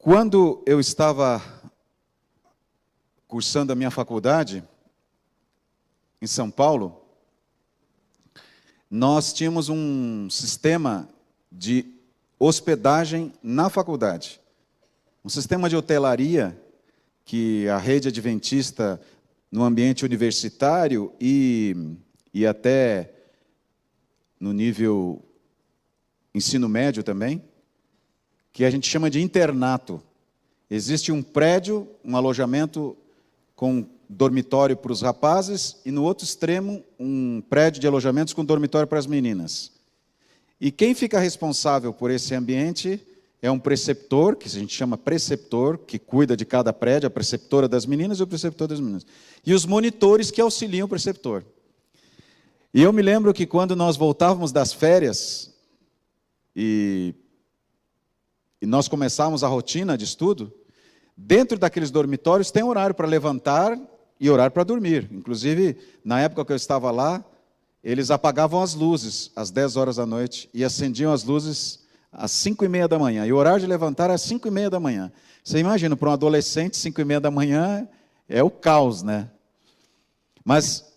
Quando eu estava cursando a minha faculdade, em São Paulo, nós tínhamos um sistema de hospedagem na faculdade. Um sistema de hotelaria que a rede adventista, no ambiente universitário e até no nível ensino médio também, que a gente chama de internato. Existe um prédio, um alojamento com dormitório para os rapazes e, no outro extremo, um prédio de alojamentos com dormitório para as meninas. E quem fica responsável por esse ambiente é um preceptor, que a gente chama preceptor, que cuida de cada prédio, a preceptora das meninas e o preceptor das meninas. E os monitores que auxiliam o preceptor. E eu me lembro que quando nós voltávamos das férias e nós começávamos a rotina de estudo, dentro daqueles dormitórios tem horário para levantar e horário para dormir. Inclusive, na época que eu estava lá, eles apagavam as luzes às 10 horas da noite e acendiam as luzes às 5:30 da manhã. E o horário de levantar é às 5:30 da manhã. Você imagina, para um adolescente, 5:30 da manhã é o caos, né? Mas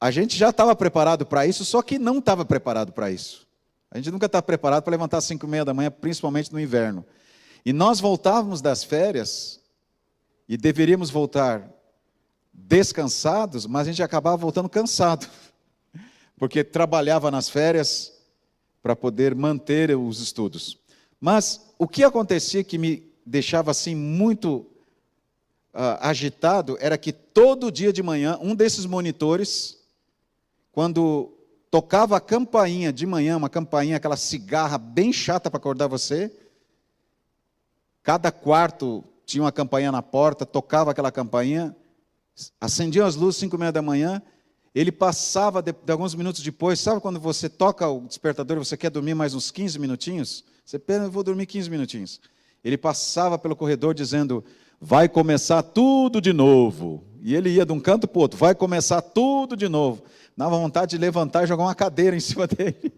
a gente já estava preparado para isso, só que não estava preparado para isso. A gente nunca está preparado para levantar às 5:30 da manhã, principalmente no inverno. E nós voltávamos das férias e deveríamos voltar descansados, mas a gente acabava voltando cansado, porque trabalhava nas férias para poder manter os estudos. Mas o que acontecia que me deixava assim muito agitado era que todo dia de manhã, um desses monitores, quando tocava a campainha de manhã, uma campainha, aquela cigarra bem chata para acordar você, cada quarto tinha uma campainha na porta, tocava aquela campainha, acendiam as luzes, 5:30 da manhã, ele passava, de alguns minutos depois, sabe quando você toca o despertador e você quer dormir mais uns 15 minutinhos? Você pensa, eu vou dormir 15 minutinhos. Ele passava pelo corredor dizendo, vai começar tudo de novo. E ele ia de um canto para o outro, vai começar tudo de novo. Dava vontade de levantar e jogar uma cadeira em cima dele.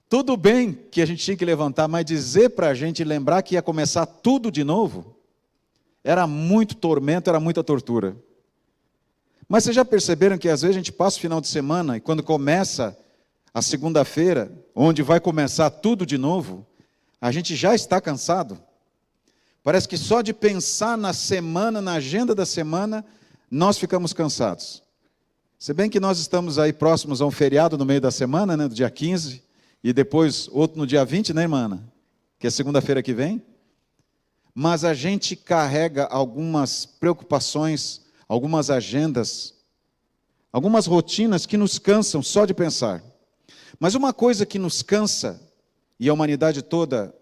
Tudo bem que a gente tinha que levantar, mas dizer para a gente lembrar que ia começar tudo de novo, era muito tormento, era muita tortura. Mas vocês já perceberam que às vezes a gente passa o final de semana e quando começa a segunda-feira, onde vai começar tudo de novo, a gente já está cansado? Parece que só de pensar na semana, na agenda da semana, nós ficamos cansados. Se bem que nós estamos aí próximos a um feriado no meio da semana, né, do dia 15, e depois outro no dia 20, né, irmã? Que é segunda-feira que vem. Mas a gente carrega algumas preocupações, algumas agendas, algumas rotinas que nos cansam só de pensar. Mas uma coisa que nos cansa, e a humanidade toda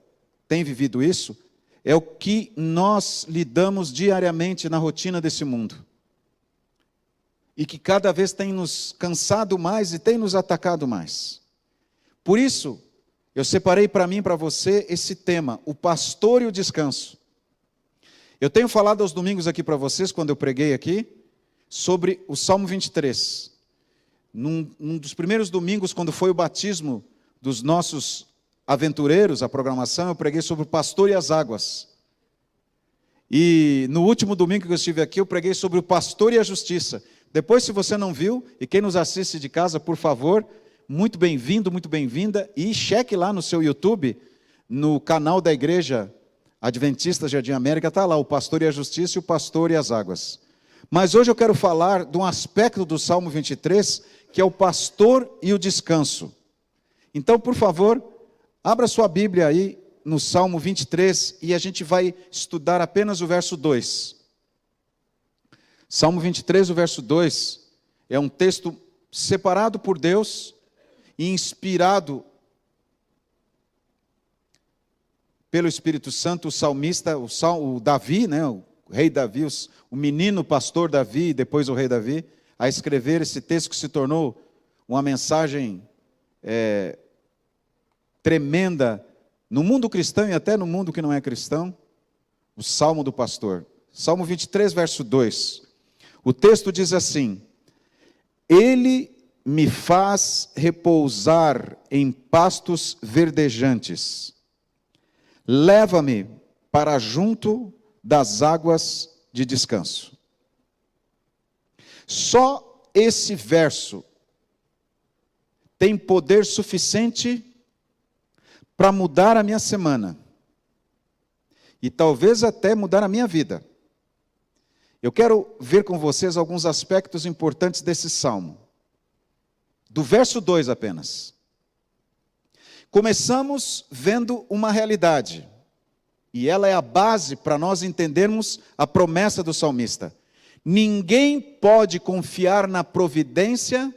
tem vivido isso, é o que nós lidamos diariamente na rotina desse mundo. E que cada vez tem nos cansado mais e tem nos atacado mais. Por isso, eu separei para mim e para você esse tema, o pastor e o descanso. Eu tenho falado aos domingos aqui para vocês, quando eu preguei aqui, sobre o Salmo 23. Num dos primeiros domingos, quando foi o batismo dos nossos aventureiros, a programação, eu preguei sobre o pastor e as águas. E no último domingo que eu estive aqui, eu preguei sobre o pastor e a justiça. Depois, se você não viu, e quem nos assiste de casa, por favor, muito bem-vindo, muito bem-vinda, e cheque lá no seu YouTube, no canal da Igreja Adventista Jardim América, está lá, o pastor e a justiça e o pastor e as águas. Mas hoje eu quero falar de um aspecto do Salmo 23, que é o pastor e o descanso. Então, por favor, abra sua Bíblia aí no Salmo 23 e a gente vai estudar apenas o verso 2. Salmo 23, o verso 2, é um texto separado por Deus e inspirado pelo Espírito Santo, o salmista, o Davi, né, o rei Davi, o menino pastor Davi e depois o rei Davi, a escrever esse texto que se tornou uma mensagem tremenda no mundo cristão e até no mundo que não é cristão, o Salmo do Pastor. Salmo 23, verso 2. O texto diz assim: Ele me faz repousar em pastos verdejantes. Leva-me para junto das águas de descanso. Só esse verso tem poder suficiente para mudar a minha semana. E talvez até mudar a minha vida. Eu quero ver com vocês alguns aspectos importantes desse salmo. Do verso 2 apenas. Começamos vendo uma realidade. E ela é a base para nós entendermos a promessa do salmista. Ninguém pode confiar na providência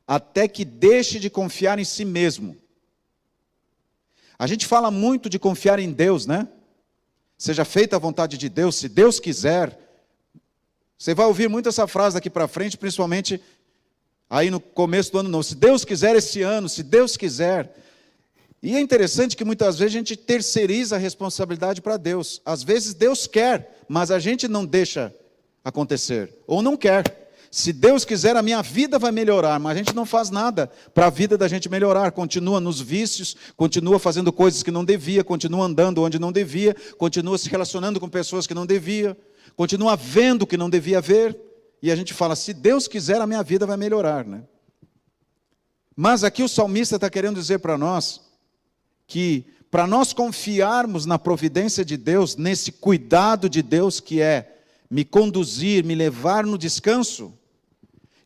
até que deixe de confiar em si mesmo. A gente fala muito de confiar em Deus, né? Seja feita a vontade de Deus, se Deus quiser. Você vai ouvir muito essa frase daqui para frente, principalmente aí no começo do ano novo. Se Deus quiser esse ano, se Deus quiser. E é interessante que muitas vezes a gente terceiriza a responsabilidade para Deus. Às vezes Deus quer, mas a gente não deixa acontecer, ou não quer. Se Deus quiser, a minha vida vai melhorar, mas a gente não faz nada para a vida da gente melhorar. Continua nos vícios, continua fazendo coisas que não devia, continua andando onde não devia, continua se relacionando com pessoas que não devia, continua vendo o que não devia ver, e a gente fala, se Deus quiser, a minha vida vai melhorar, né? Mas aqui o salmista está querendo dizer para nós, que para nós confiarmos na providência de Deus, nesse cuidado de Deus que é me conduzir, me levar no descanso,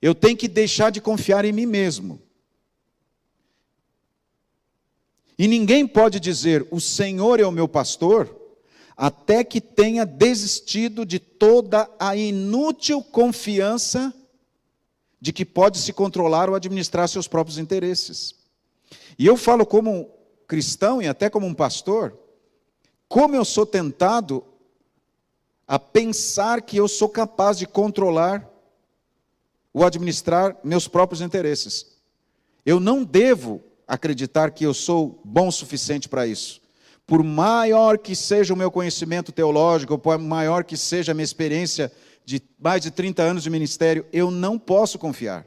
eu tenho que deixar de confiar em mim mesmo. E ninguém pode dizer, o Senhor é o meu pastor, até que tenha desistido de toda a inútil confiança de que pode se controlar ou administrar seus próprios interesses. E eu falo como cristão e até como um pastor, como eu sou tentado a pensar que eu sou capaz de controlar ou administrar meus próprios interesses. Eu não devo acreditar que eu sou bom o suficiente para isso. Por maior que seja o meu conhecimento teológico, por maior que seja a minha experiência de mais de 30 anos de ministério, eu não posso confiar.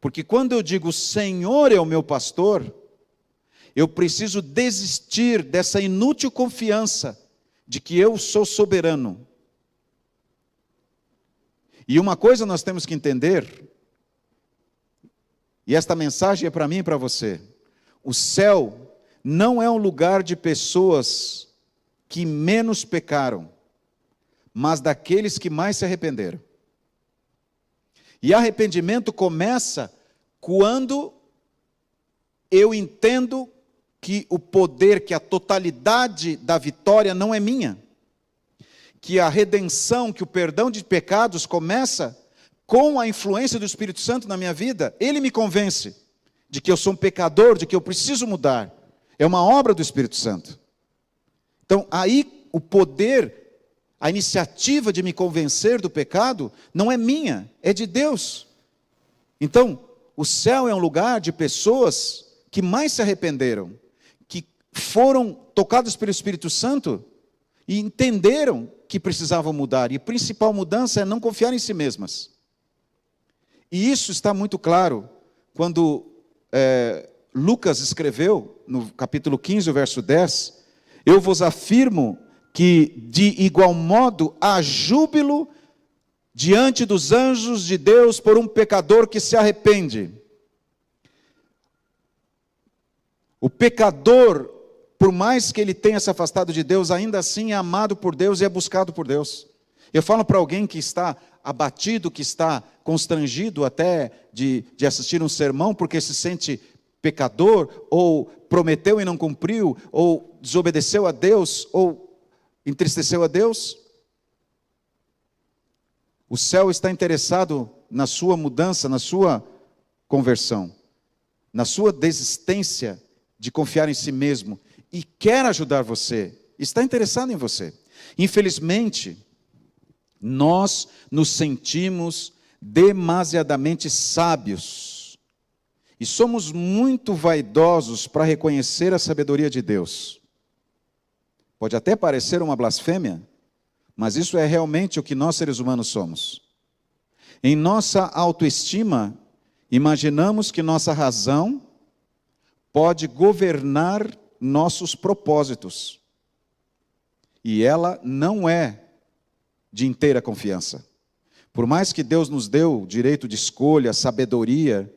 Porque quando eu digo, o Senhor é o meu pastor, eu preciso desistir dessa inútil confiança de que eu sou soberano. E uma coisa nós temos que entender, e esta mensagem é para mim e para você, o céu não é um lugar de pessoas que menos pecaram, mas daqueles que mais se arrependeram. E arrependimento começa quando eu entendo que o poder, que a totalidade da vitória não é minha. Que a redenção, que o perdão de pecados começa com a influência do Espírito Santo na minha vida. Ele me convence de que eu sou um pecador, de que eu preciso mudar. É uma obra do Espírito Santo. Então, aí o poder, a iniciativa de me convencer do pecado, não é minha, é de Deus. Então, o céu é um lugar de pessoas que mais se arrependeram, que foram tocados pelo Espírito Santo e entenderam que precisavam mudar. E a principal mudança é não confiar em si mesmas. E isso está muito claro quando Lucas escreveu, no capítulo 15, o verso 10, eu vos afirmo que de igual modo há júbilo diante dos anjos de Deus por um pecador que se arrepende. O pecador, por mais que ele tenha se afastado de Deus, ainda assim é amado por Deus e é buscado por Deus. Eu falo para alguém que está abatido, que está constrangido até de assistir um sermão, porque se sente pecador, ou prometeu e não cumpriu, ou desobedeceu a Deus, ou entristeceu a Deus. O céu está interessado na sua mudança, na sua conversão, na sua desistência de confiar em si mesmo, e quer ajudar você, está interessado em você. Infelizmente, nós nos sentimos demasiadamente sábios, e somos muito vaidosos para reconhecer a sabedoria de Deus. Pode até parecer uma blasfêmia, mas isso é realmente o que nós seres humanos somos. Em nossa autoestima, imaginamos que nossa razão pode governar nossos propósitos. E ela não é de inteira confiança. Por mais que Deus nos deu direito de escolha, sabedoria,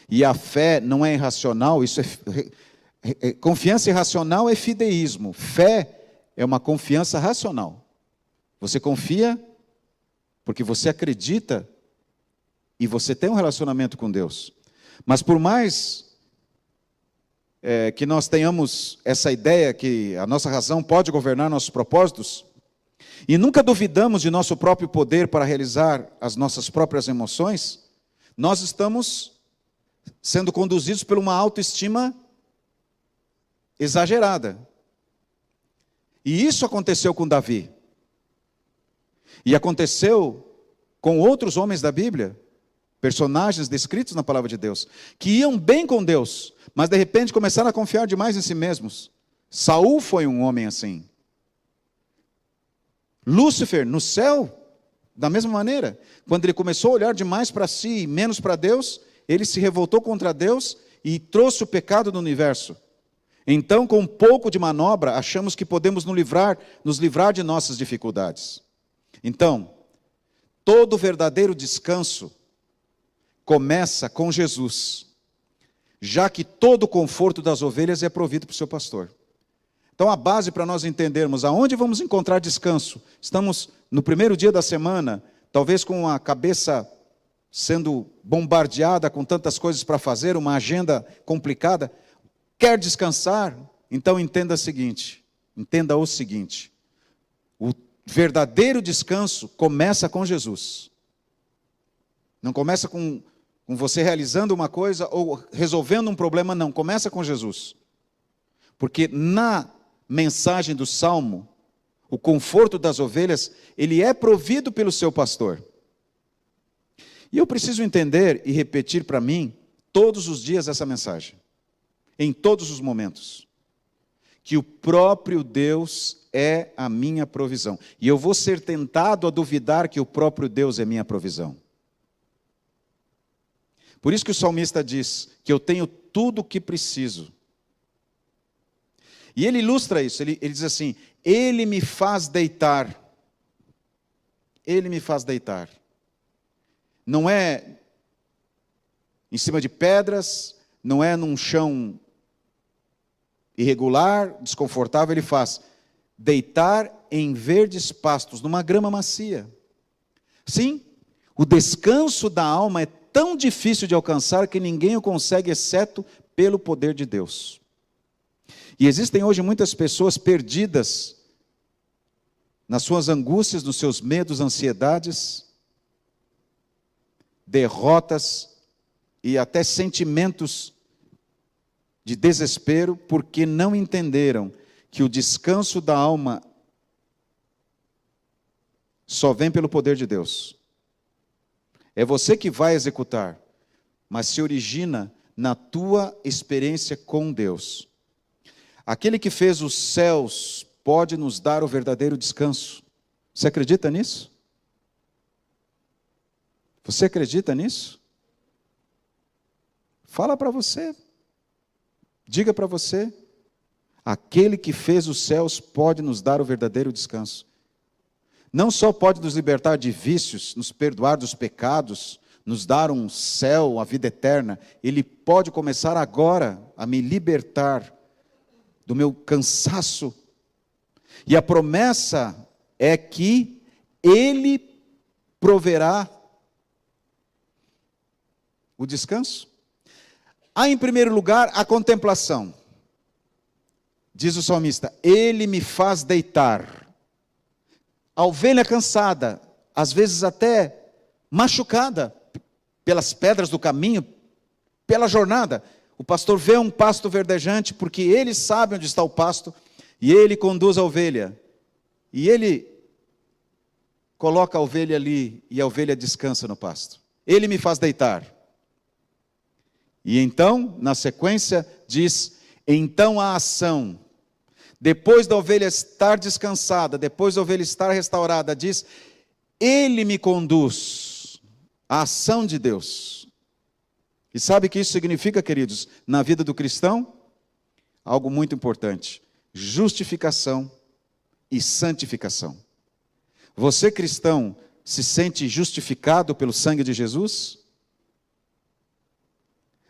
e a fé não é irracional, isso confiança irracional é fideísmo. Fé é uma confiança racional. Você confia porque você acredita e você tem um relacionamento com Deus. Mas por mais que nós tenhamos essa ideia que a nossa razão pode governar nossos propósitos, e nunca duvidamos de nosso próprio poder para realizar as nossas próprias emoções, nós estamos sendo conduzidos por uma autoestima exagerada. E isso aconteceu com Davi. E aconteceu com outros homens da Bíblia, personagens descritos na palavra de Deus, que iam bem com Deus, mas de repente começaram a confiar demais em si mesmos. Saul foi um homem assim. Lúcifer, no céu, da mesma maneira, quando ele começou a olhar demais para si e menos para Deus, ele se revoltou contra Deus e trouxe o pecado no universo. Então, com um pouco de manobra, achamos que podemos nos livrar de nossas dificuldades. Então, todo verdadeiro descanso começa com Jesus, já que todo o conforto das ovelhas é provido por seu pastor. Então, a base para nós entendermos aonde vamos encontrar descanso. Estamos no primeiro dia da semana, talvez com a cabeça sendo bombardeada com tantas coisas para fazer, uma agenda complicada. Quer descansar? Então entenda o seguinte: o verdadeiro descanso começa com Jesus. Não começa com você realizando uma coisa ou resolvendo um problema, não. Começa com Jesus. Porque na mensagem do Salmo, o conforto das ovelhas, ele é provido pelo seu pastor. E eu preciso entender e repetir para mim, todos os dias, essa mensagem. Em todos os momentos. Que o próprio Deus é a minha provisão. E eu vou ser tentado a duvidar que o próprio Deus é minha provisão. Por isso que o salmista diz que eu tenho tudo o que preciso. E ele ilustra isso, ele diz assim: Ele me faz deitar. Ele me faz deitar. Não é em cima de pedras, não é num chão irregular, desconfortável, ele faz deitar em verdes pastos, numa grama macia. Sim, o descanso da alma é tão difícil de alcançar que ninguém o consegue, exceto pelo poder de Deus. E existem hoje muitas pessoas perdidas nas suas angústias, nos seus medos, ansiedades, derrotas e até sentimentos de desespero, porque não entenderam que o descanso da alma só vem pelo poder de Deus. É você que vai executar, mas se origina na tua experiência com Deus. Aquele que fez os céus pode nos dar o verdadeiro descanso. Você acredita nisso? Você acredita nisso? Fala para você. Diga para você. Aquele que fez os céus pode nos dar o verdadeiro descanso. Não só pode nos libertar de vícios, nos perdoar dos pecados, nos dar um céu, a vida eterna. Ele pode começar agora a me libertar do meu cansaço. E a promessa é que Ele proverá o descanso. Há, em primeiro lugar, a contemplação. Diz o salmista: Ele me faz deitar. A ovelha cansada, às vezes até machucada pelas pedras do caminho, pela jornada. O pastor vê um pasto verdejante, porque ele sabe onde está o pasto, e ele conduz a ovelha. E ele coloca a ovelha ali, e a ovelha descansa no pasto. Ele me faz deitar. E então, na sequência, diz: então a ação. Depois da ovelha estar descansada, depois da ovelha estar restaurada, diz: Ele me conduz. A ação de Deus. E sabe o que isso significa, queridos, na vida do cristão? Algo muito importante: justificação e santificação. Você, cristão, se sente justificado pelo sangue de Jesus?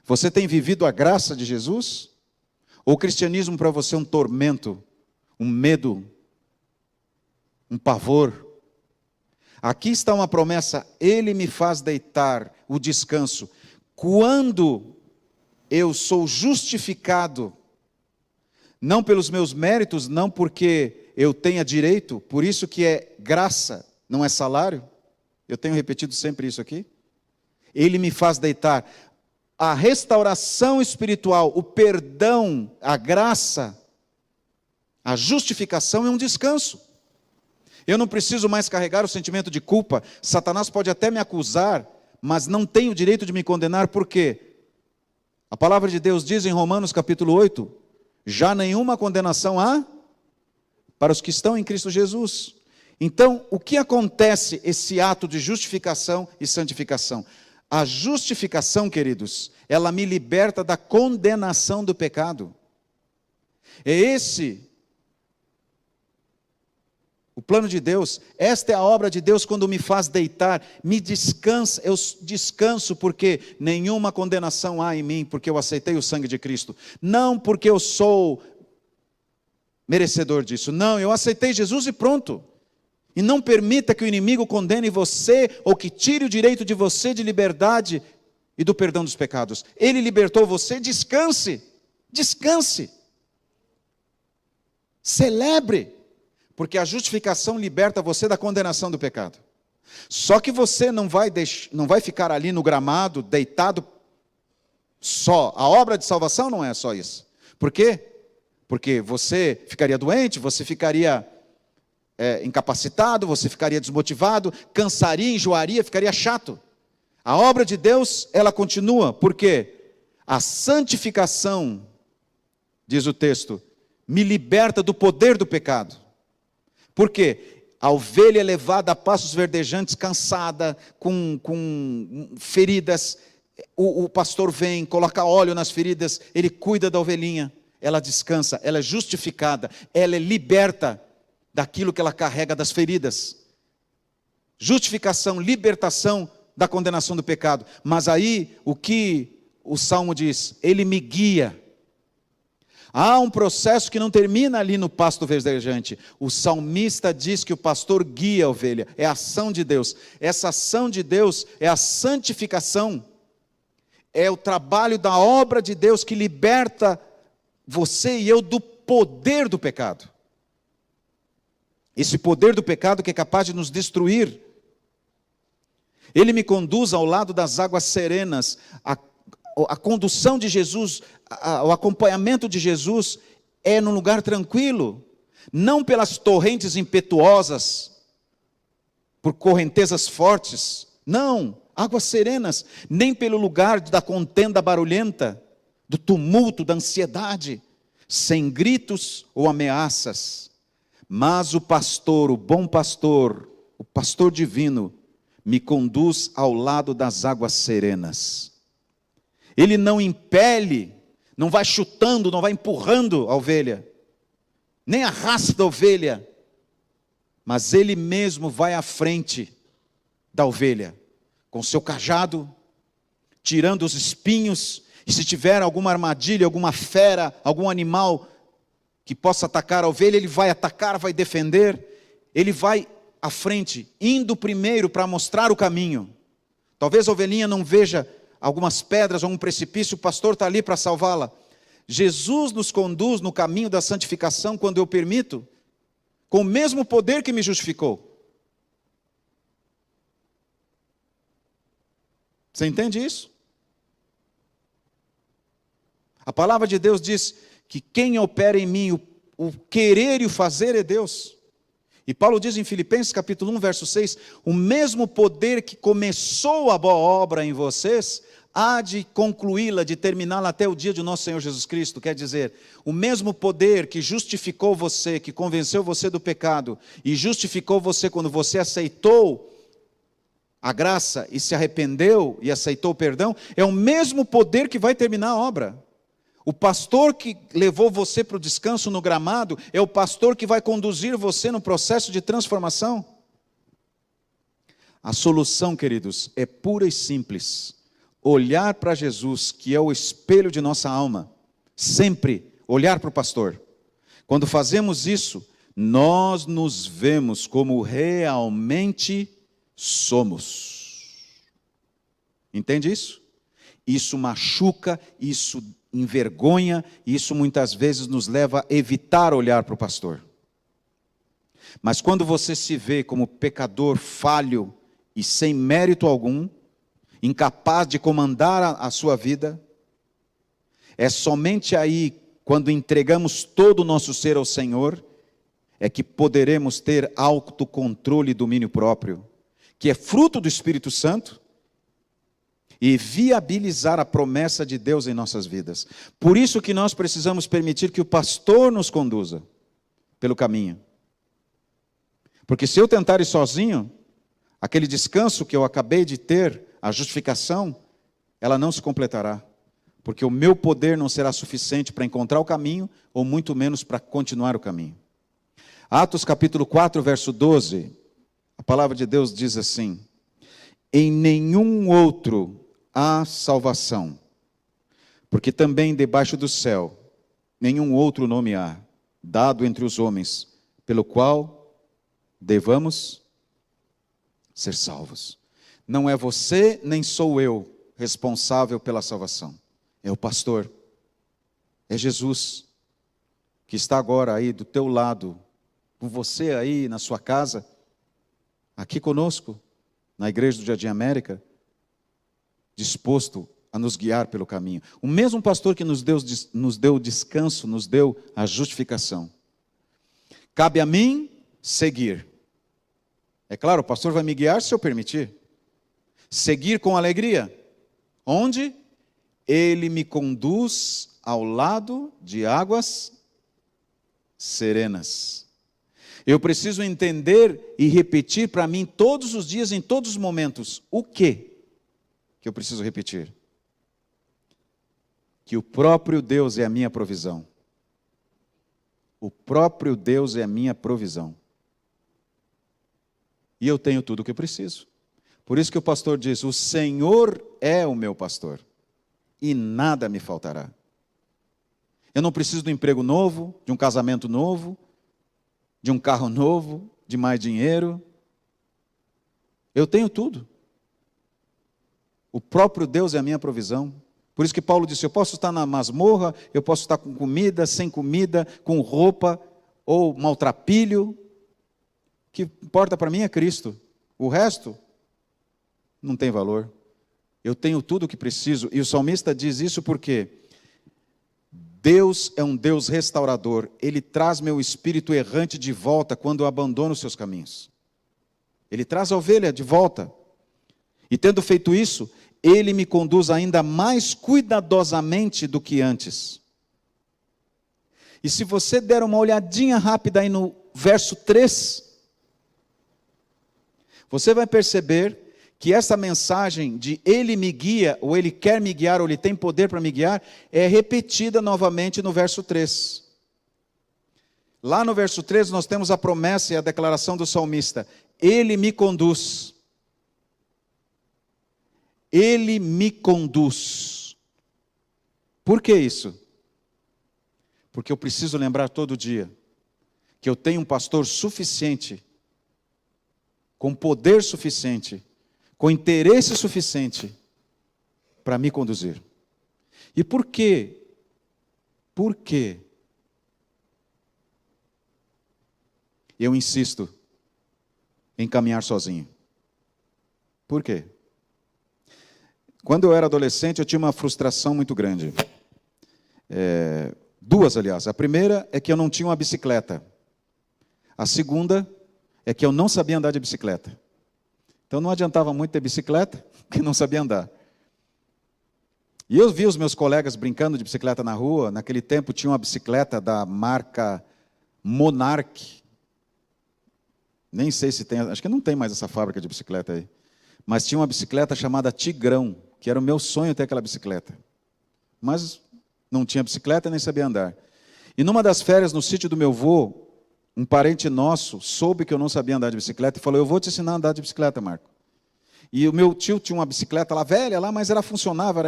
Você tem vivido a graça de Jesus? Ou o cristianismo para você é um tormento, um medo, um pavor? Aqui está uma promessa: Ele me faz deitar o descanso. Quando eu sou justificado, não pelos meus méritos, não porque eu tenha direito, por isso que é graça, não é salário. Eu tenho repetido sempre isso aqui. Ele me faz deitar. A restauração espiritual, o perdão, a graça, a justificação é um descanso. Eu não preciso mais carregar o sentimento de culpa. Satanás pode até me acusar, mas não tem o direito de me condenar. Por quê? A palavra de Deus diz em Romanos capítulo 8, já nenhuma condenação há para os que estão em Cristo Jesus. Então, o que acontece esse ato de justificação e santificação? A justificação, queridos, ela me liberta da condenação do pecado. É esse o plano de Deus. Esta é a obra de Deus quando me faz deitar, me descansa. Eu descanso porque nenhuma condenação há em mim, porque eu aceitei o sangue de Cristo. Não porque eu sou merecedor disso. Não, eu aceitei Jesus e pronto. E não permita que o inimigo condene você, ou que tire o direito de você de liberdade e do perdão dos pecados. Ele libertou você, descanse, descanse. Celebre, porque a justificação liberta você da condenação do pecado. Só que você não vai ficar ali no gramado, deitado só. A obra de salvação não é só isso. Por quê? Porque você ficaria doente, você ficaria incapacitado, você ficaria desmotivado, cansaria, enjoaria, ficaria chato. A obra de Deus, ela continua, porque a santificação, diz o texto, me liberta do poder do pecado. Por quê? A ovelha é levada a pastos verdejantes, cansada, com feridas, o pastor vem, coloca óleo nas feridas, ele cuida da ovelhinha, ela descansa, ela é justificada, ela é liberta daquilo que ela carrega das feridas. Justificação, libertação da condenação do pecado. Mas aí, o que o Salmo diz? Ele me guia. Há um processo que não termina ali no pasto verdejante. O salmista diz que o pastor guia a ovelha. É a ação de Deus. Essa ação de Deus é a santificação. É o trabalho da obra de Deus que liberta você e eu do poder do pecado. Esse poder do pecado que é capaz de nos destruir. Ele me conduz ao lado das águas serenas. A condução de Jesus, o acompanhamento de Jesus é num lugar tranquilo. Não pelas torrentes impetuosas, por correntezas fortes. Não, águas serenas. Nem pelo lugar da contenda barulhenta, do tumulto, da ansiedade. Sem gritos ou ameaças. Mas o pastor, o bom pastor, o pastor divino, me conduz ao lado das águas serenas. Ele não impele, não vai chutando, não vai empurrando a ovelha, nem arrasta a ovelha, mas ele mesmo vai à frente da ovelha, com seu cajado, tirando os espinhos, e se tiver alguma armadilha, alguma fera, algum animal que possa atacar a ovelha, ele vai atacar, vai defender, ele vai à frente, indo primeiro para mostrar o caminho. Talvez a ovelhinha não veja algumas pedras ou um precipício, o pastor está ali para salvá-la. Jesus nos conduz no caminho da santificação quando eu permito, com o mesmo poder que me justificou. Você entende isso? A palavra de Deus diz que quem opera em mim o querer e o fazer é Deus. E Paulo diz em Filipenses capítulo 1, verso 6, o mesmo poder que começou a boa obra em vocês, há de concluí-la, de terminá-la até o dia de nosso Senhor Jesus Cristo. Quer dizer, o mesmo poder que justificou você, que convenceu você do pecado, e justificou você quando você aceitou a graça e se arrependeu e aceitou o perdão, é o mesmo poder que vai terminar a obra. O pastor que levou você para o descanso no gramado é o pastor que vai conduzir você no processo de transformação. A solução, queridos, é pura e simples. Olhar para Jesus, que é o espelho de nossa alma. Sempre olhar para o pastor. Quando fazemos isso, nós nos vemos como realmente somos. Entende isso? Isso machuca, isso envergonha, isso muitas vezes nos leva a evitar olhar para o pastor. Mas quando você se vê como pecador falho e sem mérito algum, incapaz de comandar a sua vida, é somente aí, quando entregamos todo o nosso ser ao Senhor, é que poderemos ter autocontrole e domínio próprio, que é fruto do Espírito Santo, e viabilizar a promessa de Deus em nossas vidas. Por isso que nós precisamos permitir que o pastor nos conduza pelo caminho. Porque se eu tentar ir sozinho, aquele descanso que eu acabei de ter, a justificação, ela não se completará. Porque o meu poder não será suficiente para encontrar o caminho, ou muito menos para continuar o caminho. Atos capítulo 4, verso 12, a palavra de Deus diz assim: em nenhum outro há salvação, porque também debaixo do céu nenhum outro nome há, dado entre os homens, pelo qual devamos ser salvos. Não é você, nem sou eu responsável pela salvação. É o pastor, é Jesus, que está agora aí do teu lado, com você aí na sua casa, aqui conosco, na igreja do Jardim América, disposto a nos guiar pelo caminho. O mesmo pastor que nos deu o descanso, nos deu a justificação. Cabe a mim seguir. É claro, o pastor vai me guiar se eu permitir. Seguir com alegria. Onde? Ele me conduz ao lado de águas serenas. Eu preciso entender e repetir para mim todos os dias, em todos os momentos, o que eu preciso repetir? Que o próprio Deus é a minha provisão. O próprio Deus é a minha provisão. E eu tenho tudo o que eu preciso. Por isso que o pastor diz: o Senhor é o meu pastor, e nada me faltará. Eu não preciso de um emprego novo, de um casamento novo, de um carro novo, de mais dinheiro. Eu tenho tudo. O próprio Deus é a minha provisão. Por isso que Paulo disse: eu posso estar na masmorra, eu posso estar com comida, sem comida, com roupa ou maltrapilho. O que importa para mim é Cristo. O resto não tem valor. Eu tenho tudo o que preciso. E o salmista diz isso porque Deus é um Deus restaurador. Ele traz meu espírito errante de volta quando eu abandono os seus caminhos. Ele traz a ovelha de volta. E tendo feito isso, Ele me conduz ainda mais cuidadosamente do que antes. E se você der uma olhadinha rápida aí no verso 3, você vai perceber que essa mensagem de Ele me guia, ou Ele quer me guiar, ou Ele tem poder para me guiar, é repetida novamente no verso 3. Lá no verso 3 nós temos a promessa e a declaração do salmista: Ele me conduz. Ele me conduz. Por que isso? Porque eu preciso lembrar todo dia que eu tenho um pastor suficiente, com poder suficiente, com interesse suficiente para me conduzir. E por quê? Por quê? Eu insisto em caminhar sozinho. Por quê? Quando eu era adolescente, eu tinha uma frustração muito grande. Duas, aliás. A primeira é que eu não tinha uma bicicleta. A segunda é que eu não sabia andar de bicicleta. Então não adiantava muito ter bicicleta, porque não sabia andar. E eu vi os meus colegas brincando de bicicleta na rua. Naquele tempo tinha uma bicicleta da marca Monarch. Nem sei se tem, acho que não tem mais essa fábrica de bicicleta aí. Mas tinha uma bicicleta chamada Tigrão, que era o meu sonho ter aquela bicicleta. Mas Não tinha bicicleta nem sabia andar. E numa das férias no sítio do meu avô, um parente nosso soube que eu não sabia andar de bicicleta e falou: eu vou te ensinar a andar de bicicleta, Marco. E o meu tio tinha uma bicicleta lá velha, lá, mas ela funcionava.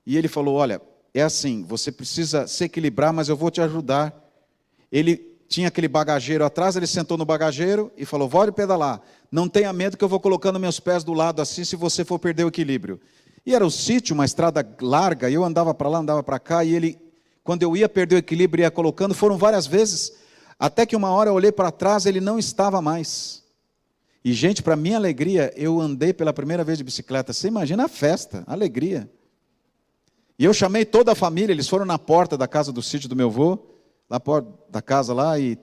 E ele falou: olha, é assim, você precisa se equilibrar, mas eu vou te ajudar. Ele tinha aquele bagageiro atrás, ele sentou no bagageiro e falou: pode pedalar. Não tenha medo que eu vou colocando meus pés do lado assim, se você for perder o equilíbrio. E era o sítio, uma estrada larga, e eu andava para lá, andava para cá, e ele, quando eu ia perder o equilíbrio, ia colocando, foram várias vezes, até que uma hora eu olhei para trás, ele não estava mais. E, gente, para minha alegria, eu andei pela primeira vez de bicicleta. Você imagina a festa, a alegria. E eu chamei toda a família, eles foram na porta da casa do sítio do meu avô, na porta da casa lá, e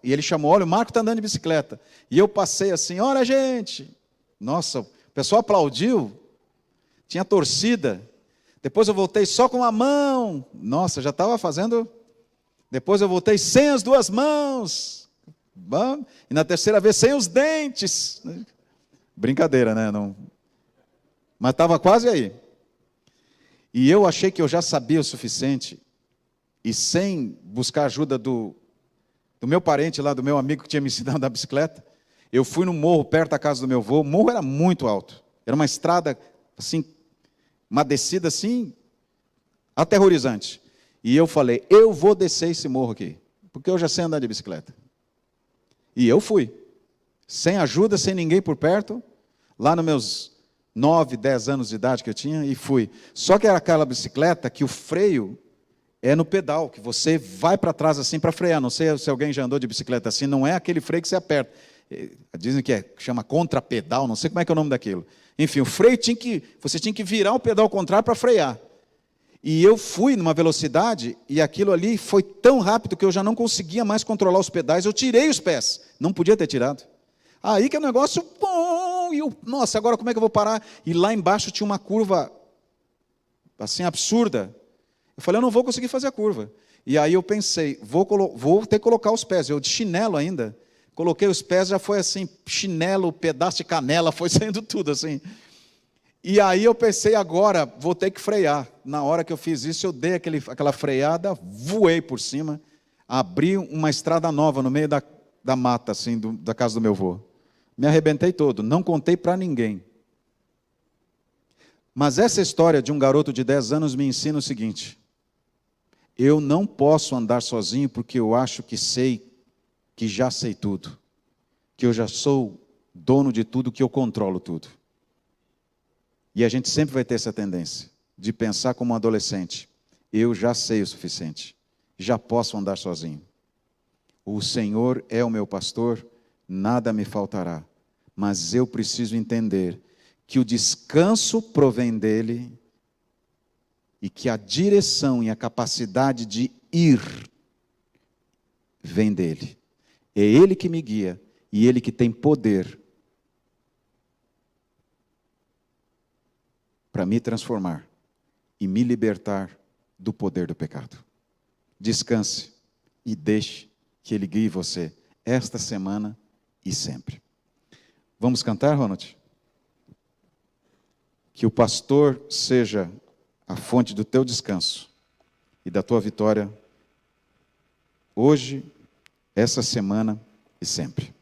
ele chamou: olha, o Marco está andando de bicicleta. E eu passei assim: olha, gente. Nossa, o pessoal aplaudiu, tinha torcida. Depois eu voltei só com uma mão. Nossa, já estava fazendo. Depois eu voltei sem as duas mãos. E na terceira vez sem os dentes. Brincadeira, né? Não... Mas estava quase aí. E eu achei que eu já sabia o suficiente. E sem buscar ajuda do meu parente lá, do meu amigo que tinha me ensinado a andar bicicleta, eu fui no morro perto da casa do meu avô. O morro era muito alto. Era uma estrada assim, uma descida assim, aterrorizante. E eu falei: eu vou descer esse morro aqui, porque eu já sei andar de bicicleta. E eu fui, sem ajuda, sem ninguém por perto, lá nos meus 9, 10 anos de idade que eu tinha, e fui. Só que era aquela bicicleta que o freio é no pedal, que você vai para trás assim para frear. Não sei se alguém já andou de bicicleta assim, não é aquele freio que você aperta. Dizem que chama contrapedal, não sei como é que é o nome daquilo. Enfim, o freio você tinha que virar o pedal contrário para frear. E eu fui numa velocidade, e aquilo ali foi tão rápido que eu já não conseguia mais controlar os pedais. Eu tirei os pés, não podia ter tirado. Aí que é um negócio bom, e nossa, agora como é que eu vou parar? E lá embaixo tinha uma curva, assim, absurda. Eu falei: eu não vou conseguir fazer a curva. E aí eu pensei: vou ter que colocar os pés. Eu de chinelo ainda, coloquei os pés, já foi assim, chinelo, pedaço de canela, foi saindo tudo assim. E aí eu pensei: agora vou ter que frear. Na hora que eu fiz isso, eu dei aquela freada, voei por cima, abri uma estrada nova no meio da mata, assim, da casa do meu avô. Me arrebentei todo, não contei para ninguém. Mas essa história de um garoto de 10 anos me ensina o seguinte: eu não posso andar sozinho porque eu acho que já sei tudo, que eu já sou dono de tudo, que eu controlo tudo. E a gente sempre vai ter essa tendência de pensar como um adolescente: eu já sei o suficiente, já posso andar sozinho. O Senhor é o meu pastor, nada me faltará. Mas eu preciso entender que o descanso provém dele e que a direção e a capacidade de ir vem dele. É ele que me guia e ele que tem poder para me transformar e me libertar do poder do pecado. Descanse e deixe que ele guie você esta semana e sempre. Vamos cantar, Ronald? Que o pastor seja a fonte do teu descanso e da tua vitória hoje, essa semana e sempre.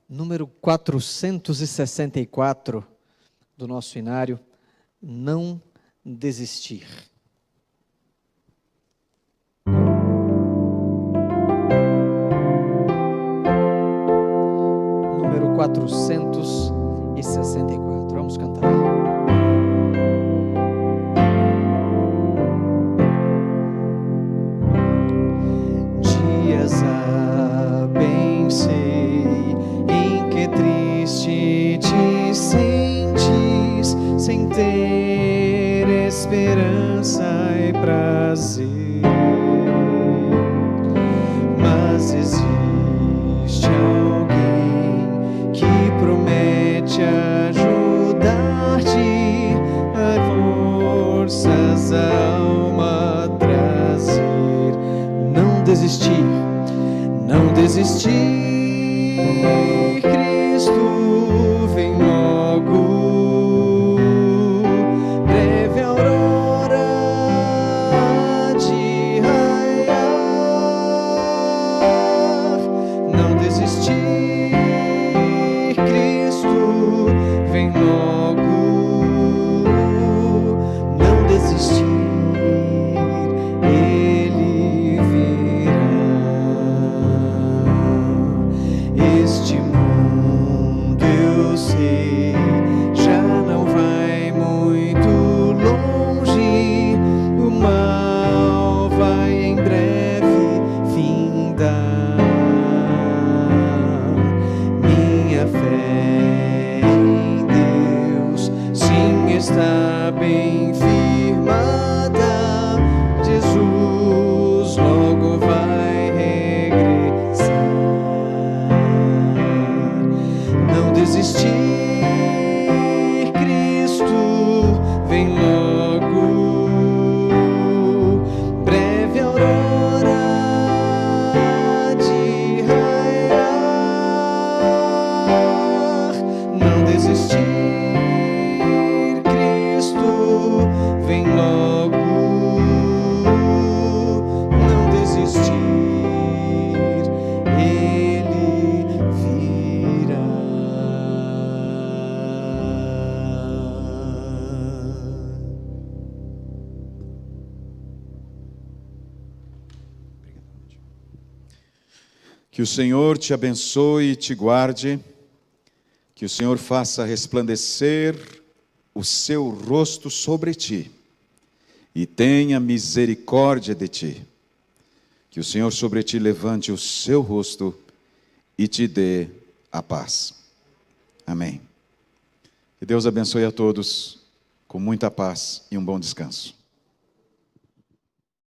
Número 464 do nosso inário: não desistir. Número 464. Vamos cantar. Dias bem sei em que triste te sentes, sem ter esperança e prazer. Mas existe alguém que promete ajudar-te, dar forças à alma trazer. Não desistir, não desistir. Cristo Que o Senhor te abençoe e te guarde. Que o Senhor faça resplandecer o seu rosto sobre ti e tenha misericórdia de ti. Que o Senhor sobre ti levante o seu rosto e te dê a paz. Amém. Que Deus abençoe a todos com muita paz e um bom descanso.